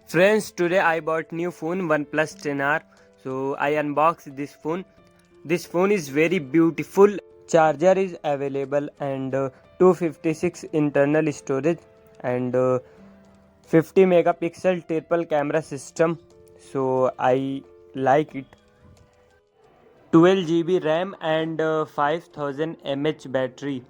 Friends, today I bought new phone OnePlus 10r. So I unboxed this phone. This phone is very beautiful. Charger is available and 256 internal storage and 50 megapixel triple camera system. So I like it. 12 GB RAM and 5000 mAh battery.